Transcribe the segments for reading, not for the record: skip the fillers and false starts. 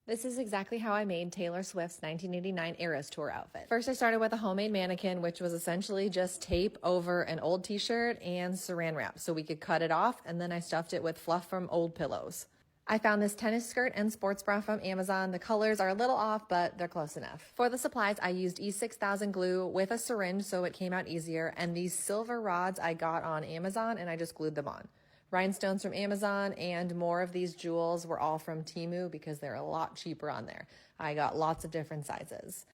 This is exactly how I made Taylor Swift's 1989 Eras Tour outfit. First, I started with a homemade mannequin, which was essentially just tape over an old t-shirt and saran wrap so we could cut it off, and then I stuffed it with fluff from old pillows. I found this tennis skirt and sports bra from Amazon. The colors are a little off, but they're close enough. For the supplies, I used E6000 glue with a syringe so it came out easier, and these silver rods I got on Amazon and I just glued them on. Rhinestones from Amazon and more of these jewels were all from Temu because they're a lot cheaper on there. I got lots of different sizes.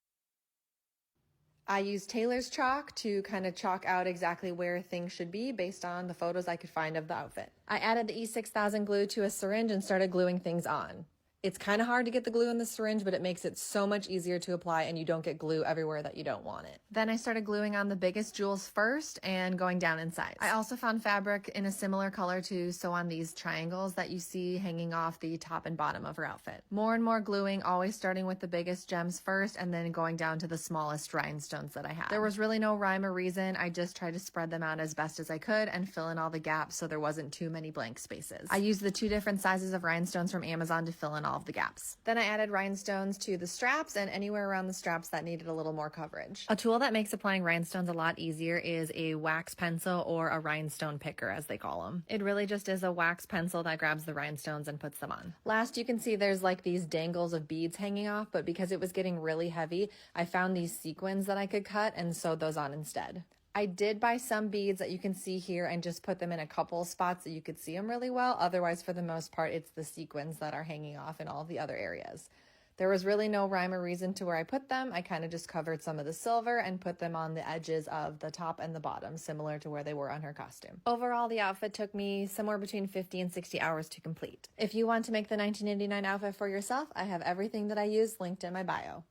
I used Taylor's chalk to kind of chalk out exactly where things should be based on the photos I could find of the outfit. I added the E6000 glue to a syringe and started gluing things on. It's kind of hard to get the glue in the syringe, but it makes it so much easier to apply and you don't get glue everywhere that you don't want it. Then I started gluing on the biggest jewels first and going down in size. I also found fabric in a similar color to sew on these triangles that you see hanging off the top and bottom of her outfit. More and more gluing, always starting with the biggest gems first and then going down to the smallest rhinestones that I had. There was really no rhyme or reason. I just tried to spread them out as best as I could and fill in all the gaps so there wasn't too many blank spaces. I used the 2 different sizes of rhinestones from Amazon to fill in all of the gaps. Then I added rhinestones to the straps and anywhere around the straps that needed a little more coverage. A tool that makes applying rhinestones a lot easier is a wax pencil or a rhinestone picker, as they call them. It really just is a wax pencil that grabs the rhinestones and puts them on. Last, you can see there's like these dangles of beads hanging off, but because it was getting really heavy, I found these sequins that I could cut and sewed those on instead. I did buy some beads that you can see here and just put them in a couple spots that you could see them really well. Otherwise, for the most part, it's the sequins that are hanging off in all the other areas. There was really no rhyme or reason to where I put them. I kind of just covered some of the silver and put them on the edges of the top and the bottom, similar to where they were on her costume. Overall, the outfit took me somewhere between 50 and 60 hours to complete. If you want to make the 1989 outfit for yourself, I have everything that I used linked in my bio.